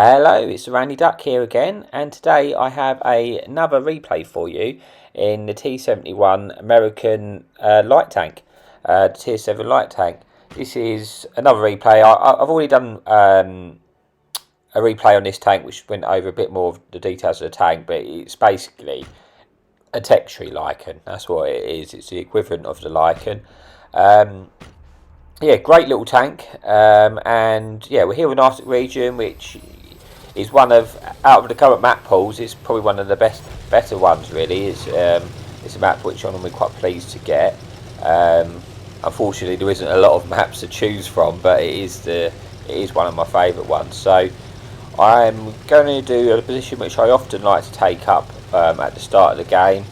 Hello, it's Randy Duck here again, and today I have another replay for you in the T71 American light tank, the Tier 7 light tank. This is another replay. I've already done a replay on this tank which went over a bit more of the details of the tank, but it's basically a tech tree lichen. That's what it is. It's the equivalent of the lichen. Yeah, great little tank, and yeah, we're here in Arctic region, which is one of, out of the current map pools, it's probably one of the better ones really. It's a map which I'm quite pleased to get. Unfortunately, there isn't a lot of maps to choose from, but it is one of my favourite ones. So I'm going to do a position which I often like to take up at the start of the game,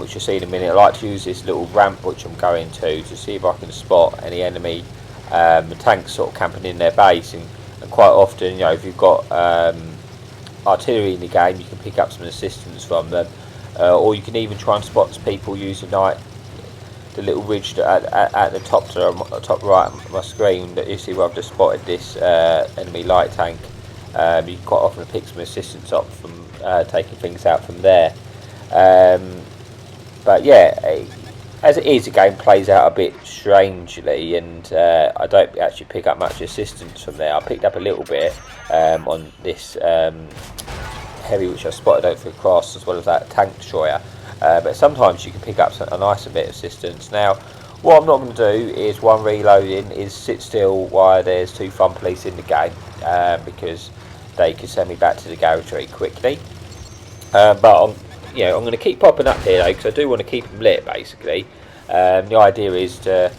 which you'll see in a minute. I like to use this little ramp which I'm going to see if I can spot any enemy tanks sort of camping in their base. And quite often, you know, if you've got artillery in the game, you can pick up some assistance from them, or you can even try and spot people using the little ridge at the top right of my screen that you see where I've just spotted this enemy light tank. You can quite often pick some assistance up from taking things out from there. But yeah, as it is, the game plays out a bit strangely, and I don't actually pick up much assistance from there. I picked up a little bit on this heavy which I spotted over across, as well as that tank destroyer, but sometimes you can pick up a nice bit of assistance. Now what I'm not going to do is, while reloading, is sit still while there's two fun police in the game, because they could send me back to the garage very quickly. But I'm going to keep popping up here though, because I do want to keep them lit basically. The idea is to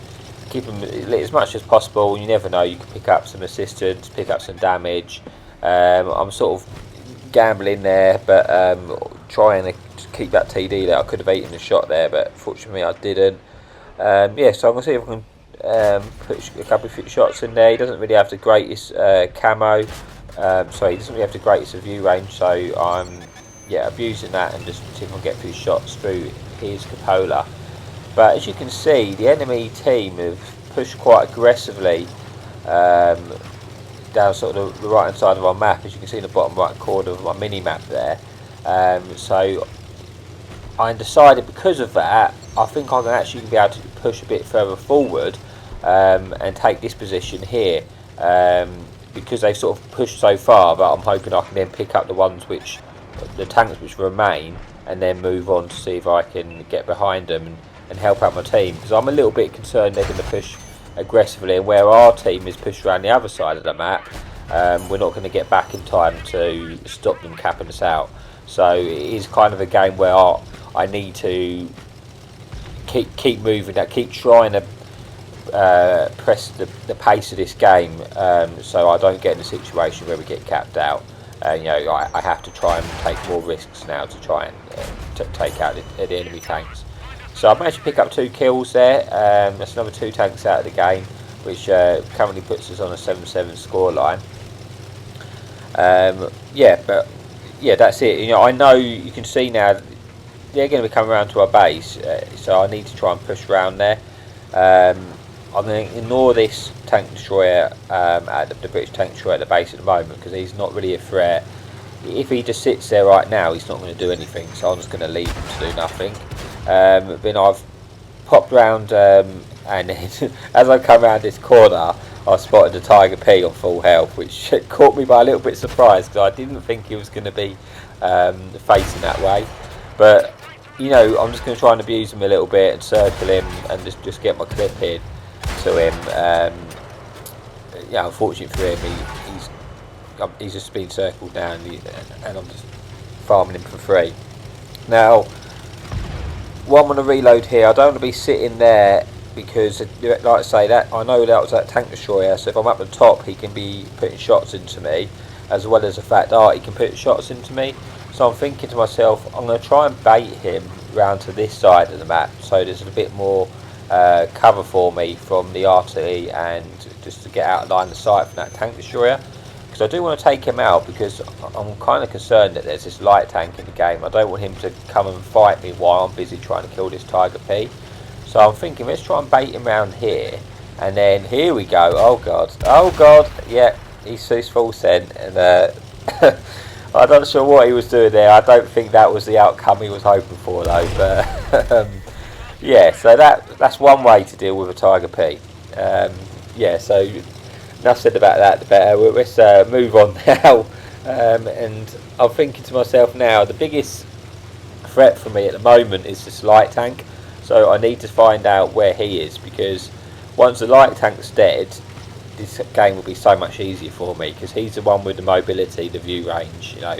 keep them lit as much as possible. You never know, you can pick up some assistance, pick up some damage. I'm sort of gambling there, but trying to keep that TD there. I could have eaten a shot there, but fortunately I didn't. Yeah, so I'm going to see if I can put a couple of shots in there. He doesn't really have the greatest camo. Sorry, he doesn't really have the greatest view range, so I'm abusing that and just see if I can get a few shots through his cupola. But as you can see, the enemy team have pushed quite aggressively down sort of the right hand side of our map, as you can see in the bottom right corner of my mini map there. So I decided, because of that, I think I can actually be able to push a bit further forward and take this position here, because they've sort of pushed so far. But I'm hoping I can then pick up the tanks which remain, and then move on to see if I can get behind them and help out my team, because I'm a little bit concerned they're going to push aggressively, and where our team is pushed around the other side of the map, we're not going to get back in time to stop them capping us out. So it is kind of a game where I need to keep moving, keep trying to press the pace of this game, so I don't get in a situation where we get capped out. I have to try and take more risks now to try and take out the enemy tanks. So I've managed to pick up 2 kills there. That's another 2 tanks out of the game, which currently puts us on a 7-7 scoreline. But that's it. I know you can see now they're going to be coming around to our base, so I need to try and push around there. I'm going to ignore this tank destroyer at the British tank destroyer at the base at the moment, because he's not really a threat. If he just sits there right now, he's not going to do anything, so I'm just going to leave him to do nothing. Then I've popped round, and then as I come around this corner, I spotted the Tiger P on full health, which caught me by a little bit surprised, because I didn't think he was going to be facing that way. But I'm just going to try and abuse him a little bit and circle him and just get my clip in to him. Unfortunately for him, he's just been circled now, and I'm just farming him for free. Now, what I'm going to reload here, I don't want to be sitting there, because like I say, that I know that was that tank destroyer, so if I'm up the top he can be putting shots into me, as well as the fact that he can put shots into me. So I'm thinking to myself, I'm going to try and bait him round to this side of the map, so there's a bit more cover for me from the artillery, and just to get out of line of sight from that tank destroyer, because I do want to take him out, because I'm kind of concerned that there's this light tank in the game. I don't want him to come and fight me while I'm busy trying to kill this Tiger P. So I'm thinking, let's try and bait him around here, and then here we go. Oh god, yeah, he's full sent, and I'm not sure what he was doing there. I don't think that was the outcome he was hoping for, though. But yeah, so that's one way to deal with a Tiger P. Yeah, so enough said about that. The better. Let's move on now. And I'm thinking to myself now, the biggest threat for me at the moment is this light tank. So I need to find out where he is, because once the light tank's dead, this game will be so much easier for me, because he's the one with the mobility, the view range. You know,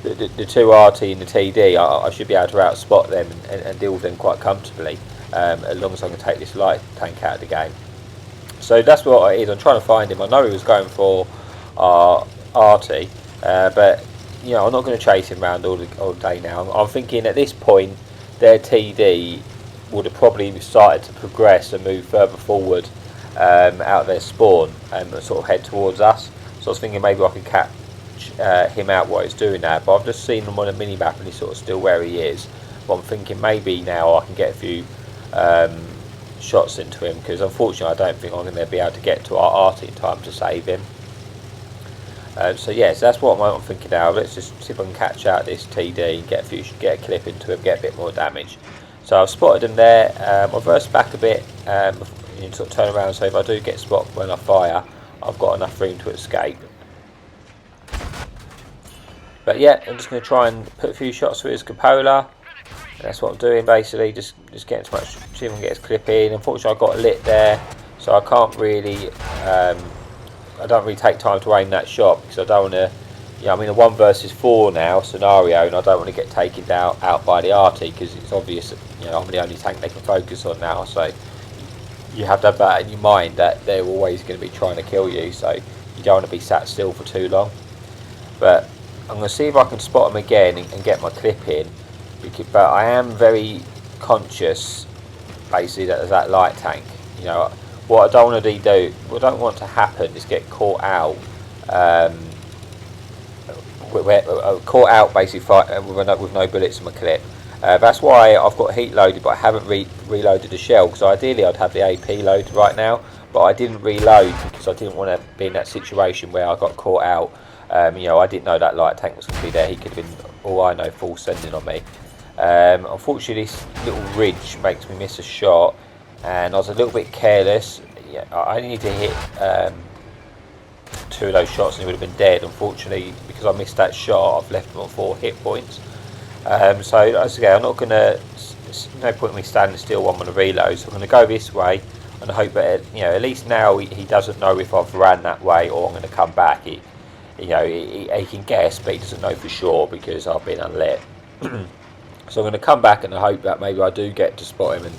the two RT and the TD, I should be able to outspot them and deal with them quite comfortably, as long as I can take this light tank out of the game. So that's what it is. I'm trying to find him. I know he was going for RT, but you know, I'm not going to chase him around all day now. I'm thinking at this point their TD would have probably started to progress and move further forward out of their spawn and sort of head towards us. So I was thinking maybe I could catch him out while he's doing that, but I've just seen him on a mini map and he's sort of still where he is. But I'm thinking maybe now I can get a few shots into him, because unfortunately I don't think I'm going to be able to get to our RT in time to save him. So yes, that's what I'm thinking now. Let's just see if I can catch out this TD, get a clip into him, get a bit more damage. So I've spotted him there. I'll reverse back a bit, and sort of turn around, so if I do get spotted when I fire, I've got enough room to escape. But yeah, I'm just going to try and put a few shots through his cupola. That's what I'm doing basically, just getting as much, see if I can get his clip in. Unfortunately I got lit there, so I can't really, I don't really take time to aim that shot, because I don't want to, you know, I'm in a 1 versus 4 now scenario, and I don't want to get taken out by the RT, because it's obvious that, you know, I'm the only tank they can focus on now. So you have to have that in your mind, that they're always going to be trying to kill you, so you don't want to be sat still for too long. But I'm going to see if I can spot them again and get my clip in. But I am very conscious, basically, that there's that light tank. You know, what I don't want to do, what I don't want to happen is get caught out, caught out basically with no bullets in my clip. That's why I've got heat loaded, but I haven't reloaded the shell, because ideally I'd have the AP loaded right now, but I didn't reload because I didn't want to be in that situation where I got caught out. You know, I didn't know that light tank was going to be there. He could have been, all I know, full sending on me. Unfortunately, this little ridge makes me miss a shot, and I was a little bit careless. Yeah, I only need to hit 2 of those shots and he would have been dead. Unfortunately, because I missed that shot, I've left him on 4 hit points. So as again, I'm not going to, no point in me standing still while I'm on a reload, so I'm going to go this way and hope that, you know, at least now he doesn't know if I've ran that way or I'm going to come back. He can guess, but he doesn't know for sure because I've been unlit. So I'm going to come back and I hope that maybe I do get to spot him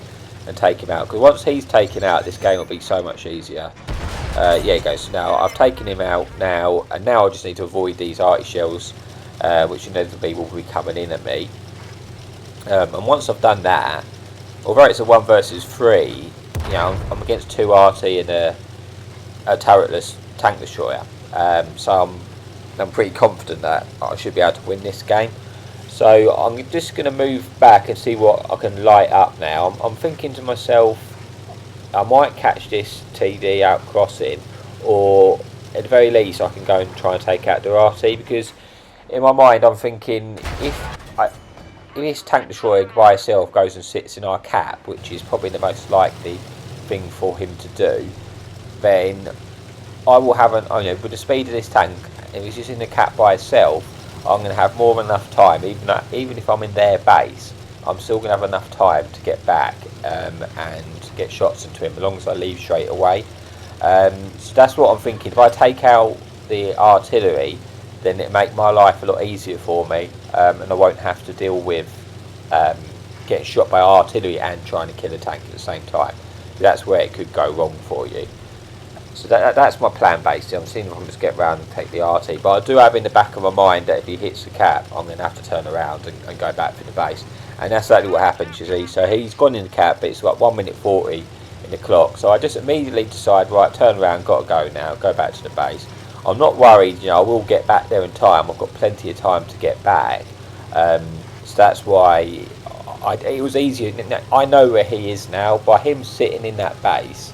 and take him out, because once he's taken out, this game will be so much easier. Yeah, he goes. So now I've taken him out now, and now I just need to avoid these arty shells, which inevitably will be coming in at me. And once I've done that, although it's a 1 versus 3, you know, I'm against 2 RT and a turretless tank destroyer. So I'm pretty confident that I should be able to win this game. So I'm just going to move back and see what I can light up now. I'm thinking to myself, I might catch this TD out crossing, or at the very least I can go and try and take out the RT, because in my mind I'm thinking if this tank destroyer by itself goes and sits in our cap, which is probably the most likely thing for him to do, then I will have with the speed of this tank, if it's just in the cap by itself, I'm going to have more than enough time, even if I'm in their base, I'm still going to have enough time to get back and get shots into him, as long as I leave straight away. So that's what I'm thinking. If I take out the artillery, then it make my life a lot easier for me, and I won't have to deal with getting shot by artillery and trying to kill a tank at the same time. That's where it could go wrong for you. So that's my plan basically. I'm seeing if I can just get around and take the RT, but I do have in the back of my mind that if he hits the cap, I'm going to have to turn around and go back to the base. And that's exactly what happens, you see. So he's gone in the cap, but it's like 1 minute 40 in the clock. So I just immediately decide, right, turn around, got to go now, go back to the base. I'm not worried, you know, I will get back there in time. I've got plenty of time to get back. So that's why it was easier. I know where he is now. By him sitting in that base,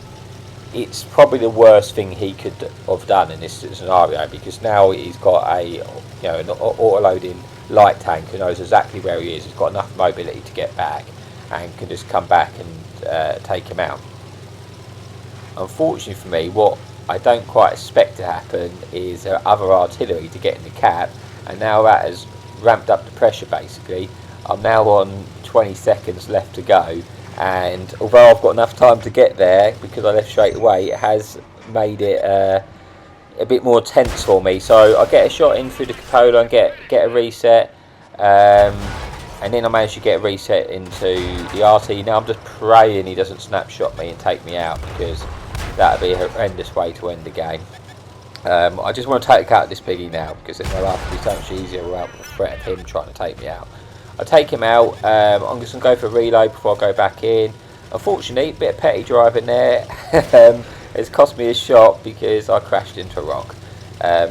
it's probably the worst thing he could have done in this scenario, because now he's got an auto-loading light tank who knows exactly where he is. He's got enough mobility to get back and can just come back and take him out. Unfortunately for me, what I don't quite expect to happen is other artillery to get in the cap, and now that has ramped up the pressure basically. I'm now on 20 seconds left to go, and although I've got enough time to get there because I left straight away, it has made it a bit more tense for me. So I get a shot in through the cupola and get a reset, and then I manage to get a reset into the RT. Now I'm just praying he doesn't snapshot me and take me out, because that would be a horrendous way to end the game. I just want to take out this piggy now, because then my life will be so much easier without the threat of him trying to take me out. I take him out. I'm just going to go for a reload before I go back in. Unfortunately, a bit of petty driving there. It's cost me a shot because I crashed into a rock.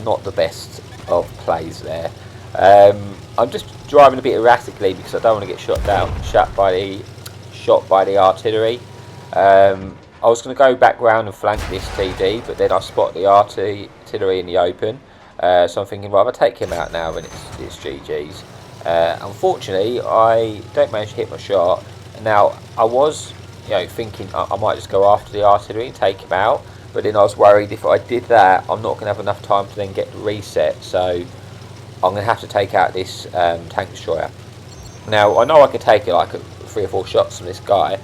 Not the best of plays there. I'm just driving a bit erratically because I don't want to get shot by the artillery. I was going to go back round and flank this TD, but then I spot the artillery in the open. So I'm thinking, well, I'll take him out now when it's GG's. Unfortunately, I don't manage to hit my shot. Now, I was thinking I might just go after the artillery and take him out, but then I was worried if I did that, I'm not going to have enough time to then get the reset. So I'm going to have to take out this tank destroyer. Now, I know I can take it like 3 or 4 shots from this guy.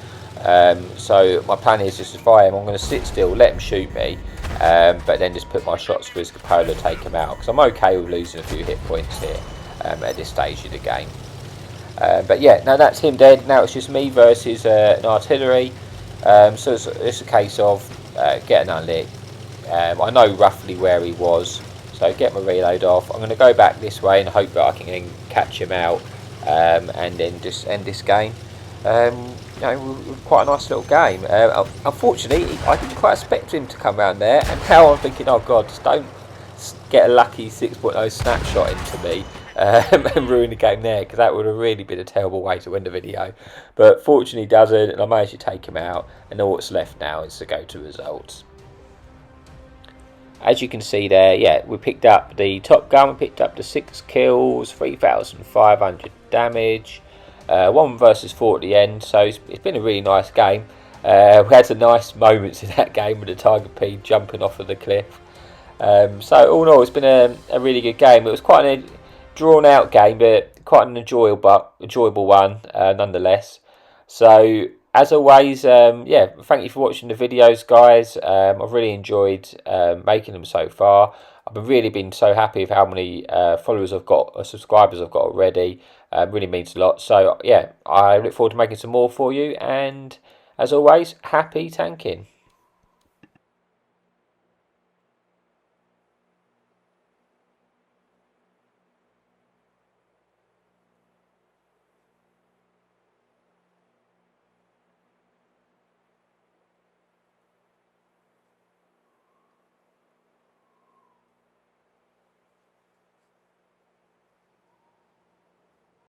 So my plan is just to fire him. I'm going to sit still, let him shoot me, but then just put my shots through his cupola, take him out, because I'm okay with losing a few hit points here at this stage of the game. But yeah, now that's him dead. Now it's just me versus an artillery. So it's a case of getting unlit. I know roughly where he was, so get my reload off. I'm going to go back this way and hope that I can then catch him out, and then just end this game. Quite a nice little game. Unfortunately, I didn't quite expect him to come around there, and now I'm thinking, oh god, just don't get a lucky 6.0 snapshot into me and ruin the game there, because that would have really been a terrible way to end the video. But fortunately he doesn't, and I managed to take him out, and all that's left now is to go to results. As you can see there, yeah, we picked up the top gun, we picked up the 6 kills, 3,500 damage, 1 versus 4 at the end, so it's been a really nice game. We had some nice moments in that game with the Tiger P jumping off of the cliff. So all in all, it's been a really good game. It was quite a drawn out game, but quite an enjoyable one nonetheless. So as always, yeah, thank you for watching the videos, guys. I've really enjoyed making them so far. I've really been so happy with how many followers I've got, or subscribers I've got already. Really means a lot. So yeah, I look forward to making some more for you, and as always, happy tanking.